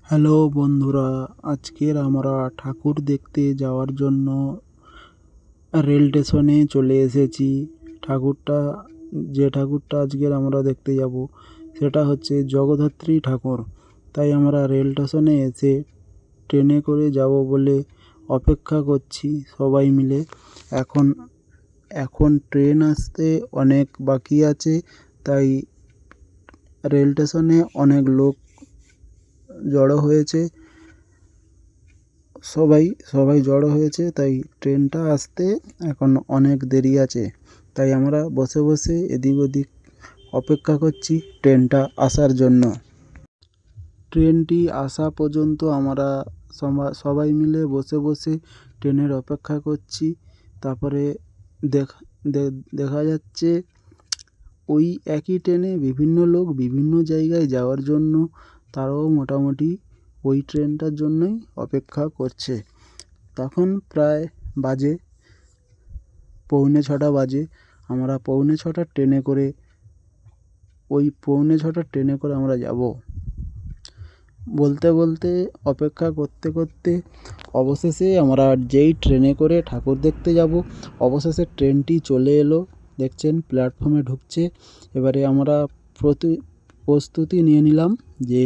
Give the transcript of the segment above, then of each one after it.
Hello বন্ধুরা, আজকের আমরা ঠাকুর দেখতে যাওয়ার জন্য রেল স্টেশনে চলে এসেছি। যে ঠাকুরটা আজকের আমরা দেখতে যাব সেটা হচ্ছে জগদ্ধাত্রী ঠাকুর। তাই আমরা রেল স্টেশনে এসে ট্রেনে করে যাব বলে অপেক্ষা করছি সবাই মিলে। এখন এখন ট্রেন আসতে অনেক বাকি আছে, তাই রেল স্টেশনে অনেক লোক জড়ো হয়েছে। সবাই জড়ো হয়েছে, তাই ট্রেনটা আসতে এখন অনেক দেরি আছে। তাই আমরা বসে বসে এদিক ওদিক অপেক্ষা করছি ট্রেনটা আসার জন্য। ট্রেনটি আসা পর্যন্ত আমরা সবাই মিলে বসে বসে ট্রেনের অপেক্ষা করছি। তারপরে দেখা যাচ্ছে ওই একই ট্রেনে বিভিন্ন লোক বিভিন্ন জায়গায় যাওয়ার জন্য তারাও মোটামুটি ওই ট্রেনটার জন্যই অপেক্ষা করছে। তখন প্রায় বাজে 6:45 বাজে। আমরা 6:45 ট্রেনে করে ওই 6:45 ট্রেনে করে আমরা যাব। বলতে বলতে অপেক্ষা করতে করতে অবশেষে আমরা যেই ট্রেনে করে ঠাকুর দেখতে যাব, অবশেষে ট্রেনটি চলে এলো। দেখছেন প্ল্যাটফর্মে ঢুকছে। এবারে আমরা প্রস্তুতি নিয়ে নিলাম যে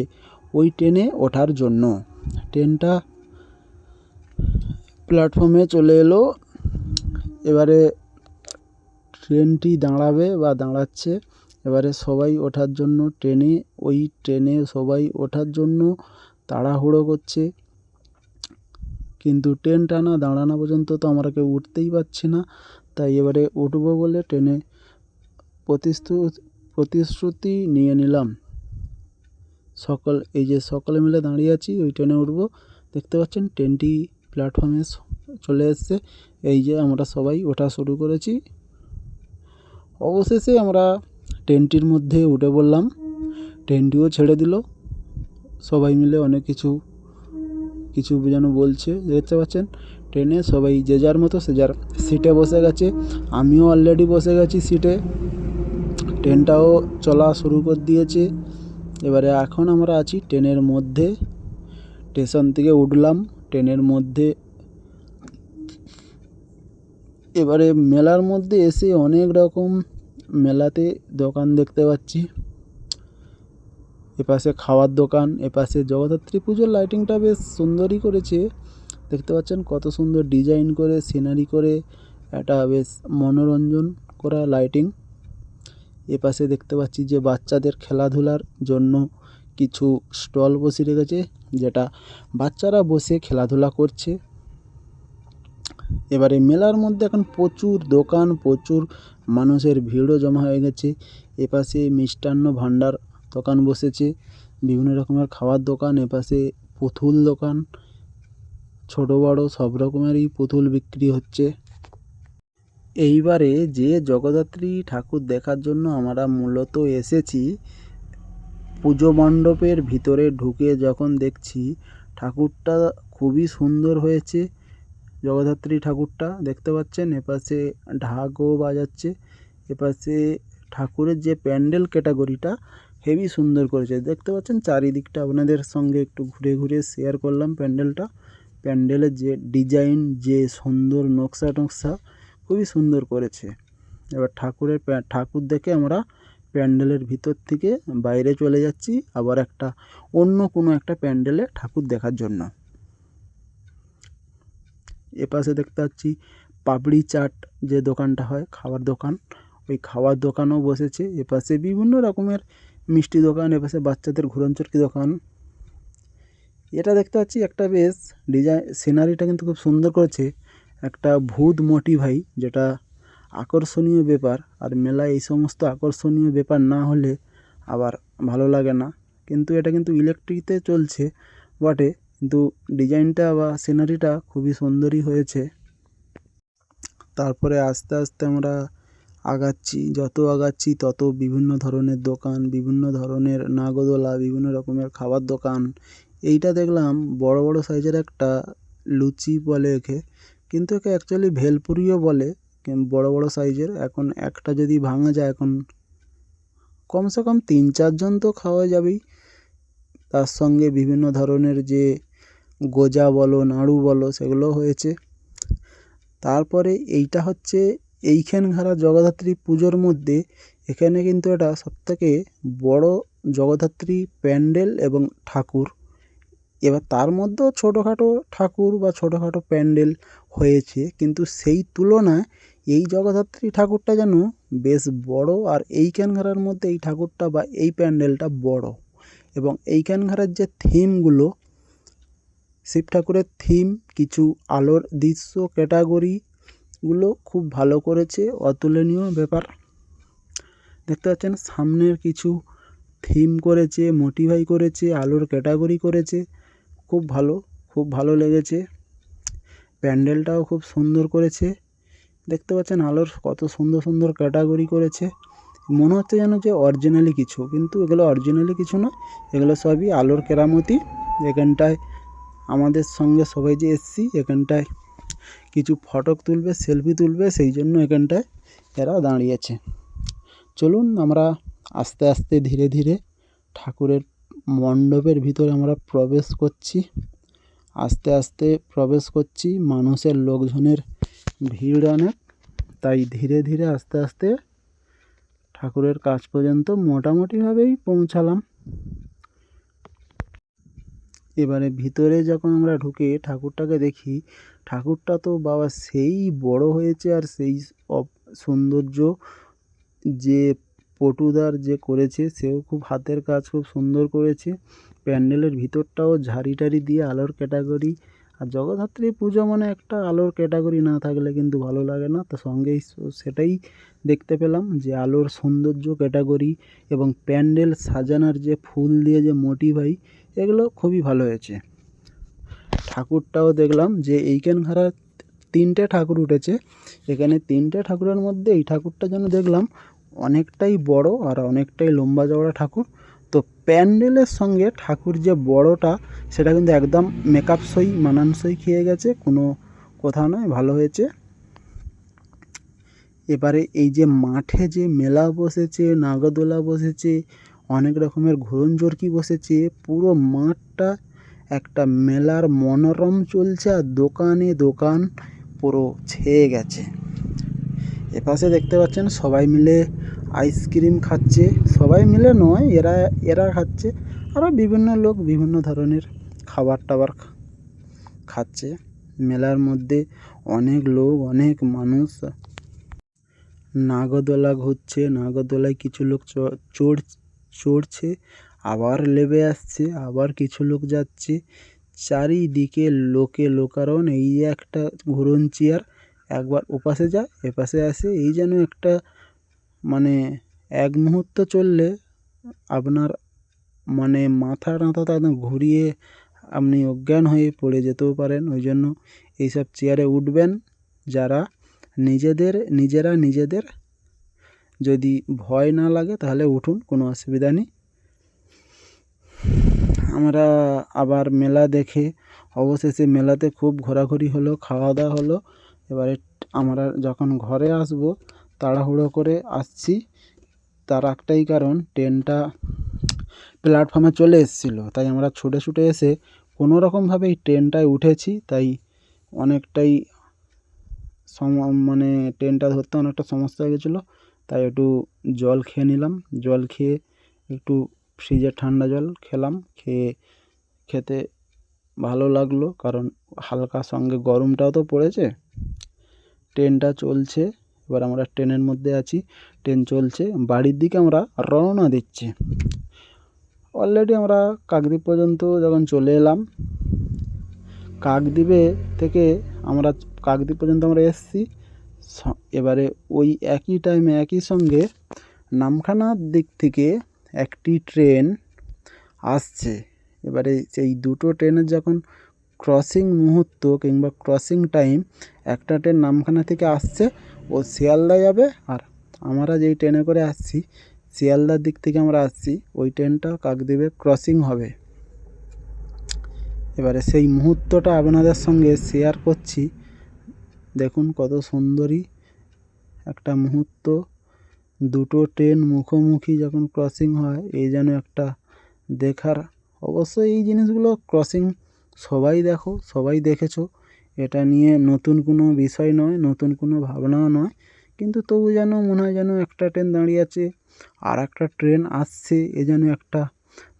ওই ট্রেনে ওঠার জন্য। ট্রেনটা প্ল্যাটফর্মে চলে এলো। এবারে ট্রেনটি দাঁড়াবে বা দাঁড়াচ্ছে। এবারে সবাই ওঠার জন্য ওই ট্রেনে সবাই ওঠার জন্য তাড়াহুড়ো করছে। কিন্তু ট্রেনটা না দাঁড়ানো পর্যন্ত তো আমরা কেউ উঠতেই পারছি না। তাই এবারে উঠবো বলে ট্রেনে প্রতিশ্রুতি নিয়ে নিলাম। সকলে মিলে দাঁড়িয়ে আছি, ওই ট্রেনে উঠবো। দেখতে পাচ্ছেন ট্রেনটি প্ল্যাটফর্মে চলে এসছে। এই যে আমরা সবাই ওঠা শুরু করেছি। অবশেষে আমরা ট্রেনটির মধ্যে উঠে পড়লাম। ট্রেনটিও ছেড়ে দিল। সবাই মিলে অনেক কিছু যেন বলছে। দেখতে পাচ্ছেন ট্রেনে সবাই যে যার মতো সে যার সিটে বসে গেছে। আমিও অলরেডি বসে গেছি সিটে। ট্রেনটাও চলা শুরু করে দিয়েছে। এবারে এখন আমরা আছি ট্রেনের মধ্যে। স্টেশন থেকে উঠলাম ট্রেনের মধ্যে। এবারে মেলার মধ্যে এসে অনেক রকম মেলাতে দোকান দেখতে পাচ্ছি। এপাশে খাওয়ার দোকান, এপাশে জগদ্ধাত্রী পুজোর লাইটিংটা বেশ সুন্দরই করেছে। দেখতে পাচ্ছেন কত সুন্দর ডিজাইন করে সিনারি করে একটা বেশ মনোরঞ্জন করা লাইটিং। এপাশে দেখতে পাচ্ছি যে বাচ্চাদের খেলাধুলার জন্য কিছু স্টল বসে রেখেছে, যেটা বাচ্চারা বসে খেলাধুলা করছে। এবারে মেলার মধ্যে এখন প্রচুর দোকান, প্রচুর মানুষের ভিড়ও জমা হয়ে গেছে। এপাশে মিষ্টান্ন ভাণ্ডার দোকান বসেছে, বিভিন্ন রকমের খাওয়ার দোকান। এপাশে পুতুল দোকান, ছোট বড় সব রকমেরই পুতুল বিক্রি হচ্ছে। এইবারে যে জগদ্ধাত্রী ঠাকুর দেখার জন্য আমরা মূলত এসেছি, পুজো মণ্ডপের ভিতরে ঢুকে যখন দেখছি ঠাকুরটা খুবই সুন্দর হয়েছে। জগদ্ধাত্রী ঠাকুরটা দেখতে পাচ্ছেন। এপাশে ঢাকও বাজাচ্ছে। এপাশে ঠাকুরের যে প্যান্ডেল ক্যাটাগরিটা হেভি সুন্দর করেছে। দেখতে পাচ্ছেন চারিদিকটা আপনাদের সঙ্গে একটু ঘুরে ঘুরে শেয়ার করলাম প্যান্ডেলটা। প্যান্ডেলের যে ডিজাইন, যে সুন্দর নকশা খুবই সুন্দর করেছে। এবার ঠাকুর দেখে আমরা প্যান্ডেলের ভিতর থেকে বাইরে চলে যাচ্ছি আবার অন্য কোনো একটা প্যান্ডেলে ঠাকুর দেখার জন্য। এপাশে দেখতে পাচ্ছি পাপড়ি চাট যে দোকানটা হয়, খাওয়ার দোকান, ওই খাওয়ার দোকানও বসেছে। এপাশে বিভিন্ন রকমের মিষ্টি দোকান, এপাশে বাচ্চাদের ঘুরন চরকি দোকান। এটা দেখতে পাচ্ছি একটা বেশ সিনারিটা কিন্তু খুব সুন্দর করেছে। একটা ভূত মোটিভাই, যেটা আকর্ষণীয় ব্যাপার। আর মেলায় এই সমস্ত আকর্ষণীয় ব্যাপার না হলে আবার ভালো লাগে না। কিন্তু এটা কিন্তু ইলেকট্রিকতে চলছে বটে, কিন্তু ডিজাইনটা বা সিনারিটা খুবই সুন্দরই হয়েছে। তারপরে আস্তে আস্তে আমরা আগাচ্ছি। যত আগাচ্ছি তত বিভিন্ন ধরনের দোকান, বিভিন্ন ধরনের নাগরদোলা, বিভিন্ন রকমের খাবার দোকান। এইটা দেখলাম বড় বড় সাইজের একটা লুচি বলে একে, কিন্তু একে অ্যাকচুয়ালি ভেলপুরিও বলে। বড় বড় সাইজের। এখন একটা যদি ভাঙা যায়, এখন কমসে কম 3-4 জন তো খাওয়া যাবেই। তার সঙ্গে বিভিন্ন ধরনের যে গোজা বলো নাড়ু বলো সেগুলো হয়েছে। তারপরে এইটা হচ্ছে এইখানকার জগদ্ধাত্রী পুজোর মধ্যে এখানে কিন্তু এটা সবথেকে বড় জগদ্ধাত্রী প্যান্ডেল এবং ঠাকুর। এবার তার মধ্যেও ছোটোখাটো ঠাকুর বা ছোটোখাটো প্যান্ডেল হয়েছে, কিন্তু সেই তুলনায় এই জগদ্ধাত্রী ঠাকুরটা যেন বেশ বড়। আর এইখানকার মধ্যে এই ঠাকুরটা বা এই প্যান্ডেলটা বড়, এবং এইখানকার যে থিমগুলো, শিব ঠাকুরের থিম, কিছু আলোর দৃশ্য ক্যাটাগরিগুলো খুব ভালো করেছে, অতুলনীয় ব্যাপার। দেখতে পাচ্ছেন সামনের কিছু থিম করেছে, মোটিফাই করেছে, আলোর ক্যাটাগরি করেছে, খুব ভালো, খুব ভালো লেগেছে। প্যান্ডেলটাও খুব সুন্দর করেছে, দেখতে পাচ্ছেন আলোর কত সুন্দর সুন্দর ক্যাটাগরি করেছে। মনে হচ্ছে যেন যে অরিজিনালি কিছু, কিন্তু এগুলো অরিজিনালি কিছু না, এগুলো সবই আলোর কেরামতি। এখানটায় আমাদের সঙ্গে সবাই যে এসছি, এখানটায় কিছু ফটো তুলবে, সেলফি তুলবে, সেই জন্য এখানটায় এরা দাঁড়িয়েছে। চলুন আমরা আস্তে আস্তে ধীরে ধীরে ঠাকুরের মণ্ডপের ভিতরে আমরা প্রবেশ করছি, আস্তে আস্তে প্রবেশ করছি। মানুষের লোকজনের ভিড় অনেক, তাই ধীরে ধীরে আস্তে আস্তে ঠাকুরের কাছ পর্যন্ত মোটামুটিভাবেই পৌঁছালাম। এবারে ভিতরে যখন আমরা ঢুকে ঠাকুরটাকে দেখি, ঠাকুরটা তো বাবা সেই বড় হয়েছে, আর সেই সৌন্দর্য যে পটুদার যে করেছে সেও খুব হাতের কাজ খুব সুন্দর করেছে। প্যান্ডেলের ভিতরটাও ঝাড়ি টাড়ি দিয়ে আলোর ক্যাটাগরি, আর জগদ্ধাত্রী পুজো মানে একটা আলোর ক্যাটাগরি না থাকলে কিন্তু ভালো লাগে না। তো সঙ্গেই সেটাই দেখতে পেলাম যে আলোর সৌন্দর্য ক্যাটাগরি এবং প্যান্ডেল সাজানোর যে ফুল দিয়ে যে মোটিভাই, এগুলো খুবই ভালো হয়েছে। ঠাকুরটাও দেখলাম যে এইখানকার 3টে ঠাকুর উঠেছে, এখানে 3টে ঠাকুরের মধ্যে এই ঠাকুরটা যেন দেখলাম অনেকটাই বড় আর অনেকটাই লম্বা চওড়া ঠাকুর। তো প্যান্ডেলের সঙ্গে ঠাকুর যে বড়টা, সেটা কিন্তু একদম মেকআপসই মানানসই খেয়ে গেছে, কোনো কথা নয়, ভালো হয়েছে। এবারে এই যে মাঠে যে মেলা বসেছে, নাগরদোলা বসেছে, অনেক রকমের ঘুরন চরকি বসেছে, পুরো মাঠটা একটা মেলার মনোরম চলছে, আর দোকানে দোকান পুরো ছেয়ে গেছে। এপাশে দেখতে পাচ্ছেন সবাই মিলে আইসক্রিম খাচ্ছে, সবাই মিলে নয়, এরা এরা খাচ্ছে, আরও বিভিন্ন লোক বিভিন্ন ধরনের খাবার টাবার খাচ্ছে। মেলার মধ্যে অনেক লোক, অনেক মানুষ। নাগরদোলা ঘুরছে, নাগরদোলায় কিছু লোক চড়ছে, আবার নেমে আসছে, আবার কিছু লোক যাচ্ছে। চারিদিকে লোকে লোকারণ্য। এই যে একটা ঘুরন চেয়ার, একবার ওপাশে যায় এপাশে আসে, এই যেন একটা মানে এক মুহূর্ত চললে আপনার মানে মাথা টাথা একদম ঘুরিয়ে আপনি অজ্ঞান হয়ে পড়ে যেতেও পারেন। ওই জন্য এইসব চেয়ারে উঠবেন যারা নিজেদের যদি ভয় না লাগে তাহলে উঠুন, কোনো অসুবিধা নেই। আমরা আবার মেলা দেখে অবশেষে মেলাতে খুব ঘোরাঘুরি হলো, খাওয়া দাওয়া হলো। এবারে আমরা যখন ঘরে আসবো তাড়াহুড়ো করে আসছি, তার একটাই কারণ ট্রেনটা প্ল্যাটফর্মে চলে এসেছিলো, তাই আমরা ছুটে ছুটে এসে কোনো রকমভাবে এই ট্রেনটায় উঠেছি। তাই অনেকটাই মানে ট্রেনটা ধরতে অনেকটা সমস্যা হয়ে গেছিলো, তাই একটু জল খেয়ে নিলাম। জল খেয়ে একটু ফ্রিজের ঠান্ডা জল খেলাম, খেতে ভালো লাগলো, কারণ হালকা সঙ্গে গরমটাও তো পড়েছে। ট্রেনটা চলছে, এবার আমরা ট্রেনের মধ্যে আছি, ট্রেন চলছে, বাড়ির দিকে আমরা রওনা দিচ্ছি। অলরেডি আমরা কাকদ্বীপ পর্যন্ত যখন চলে এলাম, কাকদ্বীপে থেকে কাকদ্বীপ পর্যন্ত আমরা এসেছি। এবারে ওই একই টাইমে একই সঙ্গে নামখানার দিক থেকে একটি ট্রেন আসছে। এবারে সেই দুটো ট্রেনের যখন ক্রসিং মুহূর্ত কিংবা ক্রসিং টাইম, একটা ট্রেন নামখানা থেকে আসছে, ও শিয়ালদা যাবে, আর আমরা যেই ট্রেনে করে আসছি শিয়ালদার দিক থেকে আমরা আসছি, ওই ট্রেনটা কাকদ্বীপে ক্রসিং হবে। এবারে সেই মুহূর্তটা আপনাদের সঙ্গে শেয়ার করছি, দেখুন কত সুন্দরী একটা মুহূর্ত। দুটো ট্রেন মুখোমুখি যখন ক্রসিং হয়, এই যেন একটা দেখার অবশ্যই এই জিনিসগুলো ক্রসিং সবাই দেখো, সবাই দেখেছো, এটা নিয়ে নতুন কোনো বিষয় নয়, নতুন কোনো ভাবনাও নয়, কিন্তু তবু যেন মনে হয় যেন একটা ট্রেন দাঁড়িয়ে আছে আর একটা ট্রেন আসছে, এ যেন একটা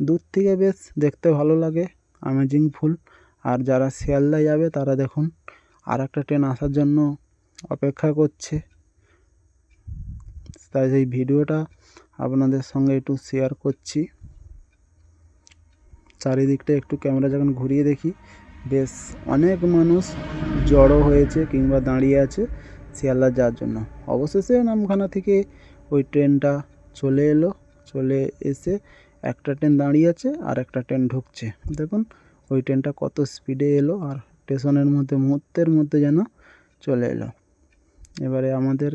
দূর থেকে বেশ দেখতে ভালো লাগে, অ্যামেজিং ফুল। আর যারা শিয়ালদা যাবে তারা দেখুন আর একটা ট্রেন আসার জন্য অপেক্ষা করছে। তাই এই ভিডিওটা আপনাদের সঙ্গে একটু শেয়ার করছি। চারিদিকটা একটু ক্যামেরা যখন ঘুরিয়ে দেখি, বেশ অনেক মানুষ জড়ো হয়েছে কিংবা দাঁড়িয়ে আছে শিয়ালদা যাওয়ার জন্য। অবশেষে নামখানা থেকে ওই ট্রেনটা চলে এলো, চলে এসে একটা ট্রেন দাঁড়িয়ে আছে আর একটা ট্রেন ঢুকছে। দেখুন ওই ট্রেনটা কত স্পিডে এলো আর স্টেশনের মধ্যে মুহূর্তের মধ্যে যেন চলে এলো। এবারে আমাদের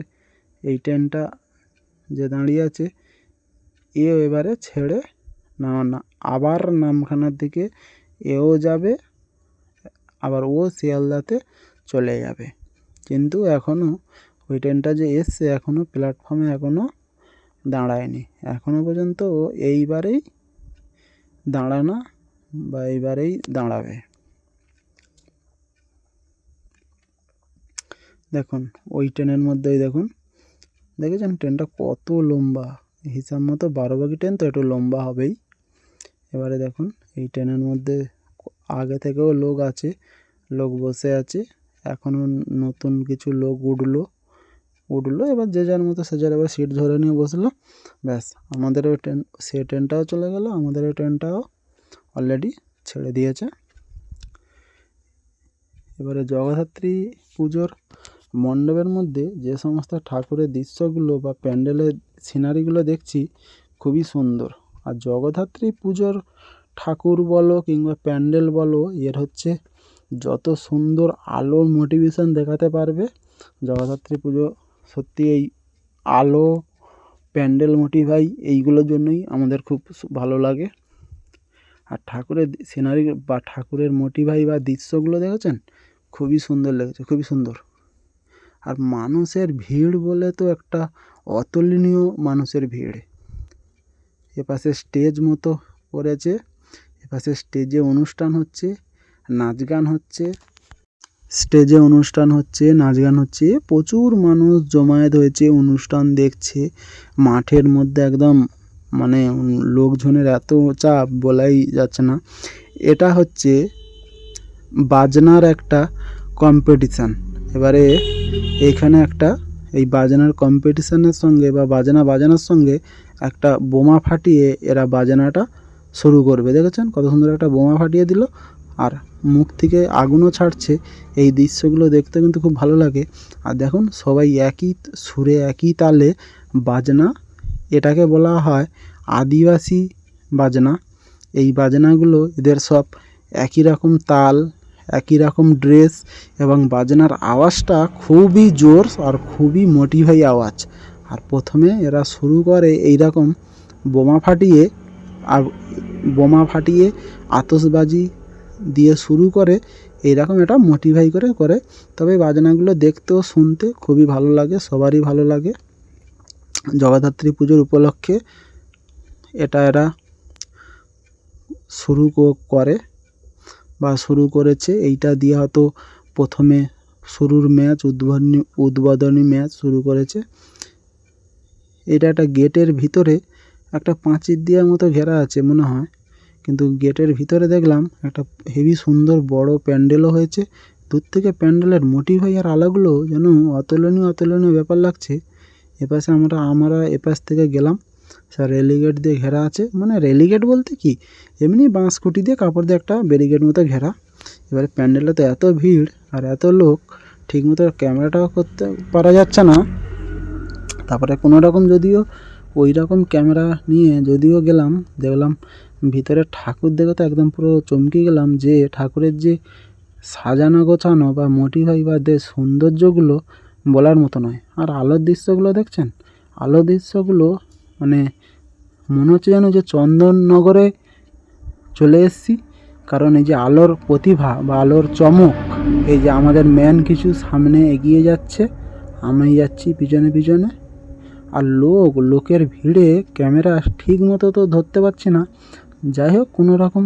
এই ট্রেনটা যে দাঁড়িয়ে আছে এবারে ছেড়ে না আবার নামখানার দিকে এও যাবে, আবার ও শিয়ালদাতে চলে যাবে। কিন্তু এখনও ওই ট্রেনটা যে এসছে এখনও প্ল্যাটফর্মে এখনও দাঁড়ায়নি, এখনও পর্যন্ত ও এইবারেই দাঁড়ানো বা এইবারেই দাঁড়াবে। দেখুন ওই ট্রেনের মধ্যেই দেখুন, দেখেছেন ট্রেনটা কত লম্বা, হিসাব মতো 12 বগি ট্রেন তো একটু লম্বা হবেই। এবারে দেখুন এই ট্রেনের মধ্যে আগে থেকেও লোক আছে, লোক বসে আছে, এখনও নতুন কিছু লোক উঠলো, এবার যে যার মতো সে যার এবার সিট ধরে নিয়ে বসলো, ব্যাস আমাদেরও ট্রেন, সে ট্রেনটাও চলে গেল, আমাদেরও ট্রেনটাও অলরেডি ছেড়ে দিয়েছে। এবারে জগদ্ধাত্রী পুজোর মণ্ডপের মধ্যে যে সমস্ত ঠাকুরের দৃশ্যগুলো বা প্যান্ডেলের সিনারিগুলো দেখছি খুবই সুন্দর। আর জগদ্ধাত্রী পুজোর ঠাকুর বলো কিংবা প্যান্ডেল বলো, এর হচ্ছে যত সুন্দর আলোর মোটিভেশন দেখাতে পারবে জগদ্ধাত্রী পুজো, সত্যি এই আলো প্যান্ডেল মোটিভাই এইগুলোর জন্যই আমাদের খুব ভালো লাগে। আর ঠাকুরের সিনারি বা ঠাকুরের মোটিভাই বা দৃশ্যগুলো দেখেছেন, খুবই সুন্দর লেগেছে, খুবই সুন্দর। আর মানুষের ভিড় বলে তো একটা অতুলনীয় মানুষের ভিড়। এপাশে স্টেজ মতো করেছে, এপাশে স্টেজে অনুষ্ঠান হচ্ছে, নাচ গান হচ্ছে, স্টেজে অনুষ্ঠান হচ্ছে, নাচ গান হচ্ছে, প্রচুর মানুষ জমায়েত হয়েছে, অনুষ্ঠান দেখছে মাঠের মধ্যে একদম, মানে লোকজনের এত চাপ বলাই যাচ্ছে না। এটা হচ্ছে বাজনার একটা কম্পিটিশান। এবারে এখানে একটা এই বাজনার কম্পিটিশানের সঙ্গে বা বাজানার সঙ্গে একটা বোমা ফাটিয়ে এরা বাজনাটা শুরু করবে। দেখেছেন কত সুন্দর একটা বোমা ফাটিয়ে দিল আর মুখ থেকে আগুনও ছাড়ছে। এই দৃশ্যগুলো দেখতে কিন্তু খুব ভালো লাগে। আর দেখুন সবাই একই সুরে একই তালে বাজনা, এটাকে বলা হয় আদিবাসী বাজনা। এই বাজনাগুলো এদের সব একই রকম তাল, একই রকম ড্রেস এবং বাজনার আওয়াজটা খুবই জোর আর খুবই মোটিভাই আওয়াজ। আর প্রথমে এরা শুরু করে এই রকম বোমা ফাটিয়ে, আর বোমা ফাটিয়ে আতশবাজি দিয়ে শুরু করে, এইরকম এটা মোটিভাই করে। তবে বাজনাগুলো দেখতেও শুনতে খুবই ভালো লাগে, সবারই ভালো লাগে। জগদ্ধাত্রী পুজোর উপলক্ষে এটা এরা শুরু করে বা শুরু করেছে। এইটা দিয়ে হয়তো প্রথমে শুরুর ম্যাচ, উদ্বোধনী ম্যাচ শুরু করেছে। এটা একটা গেটের ভিতরে একটা পাঁচিল দেওয়ার মতো ঘেরা আছে মনে হয়, কিন্তু গেটের ভিতরে দেখলাম একটা হেভি সুন্দর বড় প্যান্ডেলও হয়েছে। দূর থেকে প্যান্ডেলের মোটিভাই আর আলোগুলো যেন অতুলনীয় ব্যাপার লাগছে। এপাশে আমরা এপাশ থেকে গেলাম, স্যার রেলিগেট দিয়ে ঘেরা আছে, মানে রেলিগেট বলতে কি এমনি বাঁশ খুঁটি দিয়ে কাপড় দিয়ে একটা ব্যারিকেড মতো ঘেরা। এবারে প্যান্ডেলে তো এত ভিড় আর এত লোক, ঠিকমতো ক্যামেরাটাও করতে পারা যাচ্ছে না। তারপরে কোনো রকম যদিও ওই রকম ক্যামেরা নিয়ে যদিও গেলাম, দেখলাম ভিতরে ঠাকুর দেখে তো একদম পুরো চমকে গেলাম, যে ঠাকুরের যে সাজানো গোছানো বা মোটিভাই বা সৌন্দর্যগুলো বলার মতো নয়। আর আলোর দৃশ্যগুলো দেখছেন, আলোর দৃশ্যগুলো মানে মনে হচ্ছে যেন যে চন্দননগরে চলে এসেছি। কারণ এই যে আলোর প্রতিভা বা আলোর চমক, এই যে আমাদের ম্যান কিছু সামনে এগিয়ে যাচ্ছে, আমি যাচ্ছি পিছনে, আর লোকের ভিড়ে ক্যামেরা ঠিক মতো তো ধরতে পারছি না, যাই হোক কোনো রকম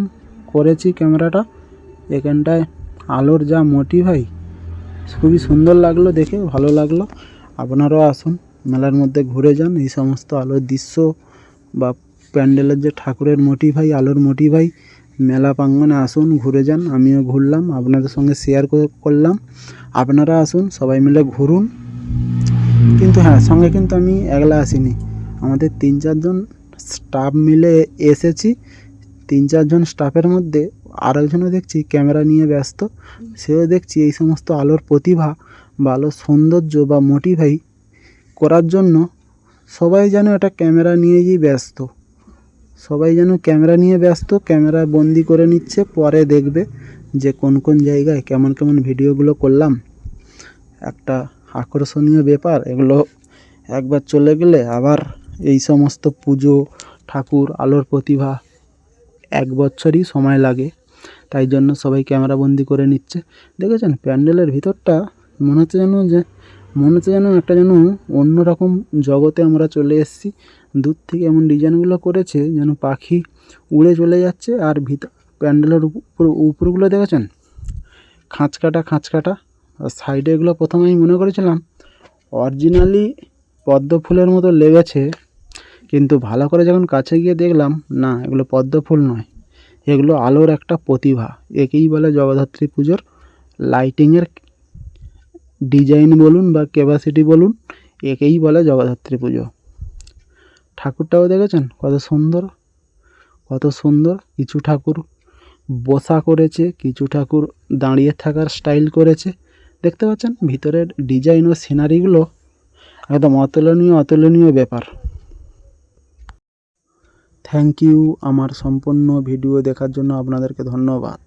করেছি ক্যামেরাটা। এখানটায় আলোর যা মোটিভ হয় খুবই সুন্দর লাগলো, দেখে ভালো লাগলো। আপনারাও আসুন, মেলার মধ্যে ঘুরে যান, এই সমস্ত আলোর দৃশ্য বা প্যান্ডেলের যে ঠাকুরের মোটিভ হয়, আলোর মোটিভ হয়, মেলা প্রাঙ্গণে আসুন, ঘুরে যান। আমিও ঘুরলাম, আপনাদের সঙ্গে শেয়ার করলাম। আপনারা আসুন, সবাই মিলে ঘুরুন। কিন্তু হ্যাঁ, সঙ্গে কিন্তু আমি একলা আসিনি, আমাদের 3-4 জন স্টাফ মিলে এসেছি। 3-4 জন স্টাফের মধ্যে আরেকজনও দেখছি ক্যামেরা নিয়ে ব্যস্ত। সেও দেখছি এই সমস্ত আলোর প্রতিভা বা আলোর সৌন্দর্য বা মোটিভাই করার জন্য সবাই যেন এটা ক্যামেরা নিয়েই ব্যস্ত। সবাই যেন ক্যামেরা নিয়ে ব্যস্ত, ক্যামেরা বন্দি করে নিচ্ছে, পরে দেখবে যে কোন কোন জায়গায় কেমন কেমন ভিডিওগুলো করলাম। একটা আকর্ষণীয় ব্যাপার এগুলো। একবার চলে গেলে আবার এই সমস্ত পুজো, ঠাকুর, আলোর প্রতিভা 1 বছরই সময় লাগে। তাই জন্য সবাই ক্যামেরা বন্দি করে নিচ্ছে। দেখেছেন প্যান্ডেলের ভিতরটা মনে হচ্ছে যেন একটা অন্যরকম জগতে আমরা চলে এসেছি। দূর থেকে এমন ডিজাইনগুলো করেছে যেন পাখি উড়ে চলে যাচ্ছে। আর প্যান্ডেলের উপরগুলো দেখেছেন খাঁচ কাটা। আর সাইডে এগুলো প্রথমে আমি মনে করেছিলাম অরিজিনালি পদ্ম ফুলের মতো লেগেছে, কিন্তু ভালো করে যখন কাছে গিয়ে দেখলাম না, এগুলো পদ্ম ফুল নয়, এগুলো আলোর একটা প্রতিভা। একেই বলে জগদ্ধাত্রী পুজোর লাইটিংয়ের ডিজাইন বলুন বা ক্যাপাসিটি বলুন, একেই বলে জগদ্ধাত্রী পুজো। ঠাকুরটাও দেখেছেন কত সুন্দর। কিছু ঠাকুর বসা করেছে, কিছু ঠাকুর দাঁড়িয়ে থাকার স্টাইল করেছে। দেখতে পাচ্ছেন ভিতরের ডিজাইন ও সিনারিগুলো একদম অতুলনীয় ব্যাপার। থ্যাংক ইউ আমার সম্পূর্ণ ভিডিও দেখার জন্য আপনাদেরকে ধন্যবাদ।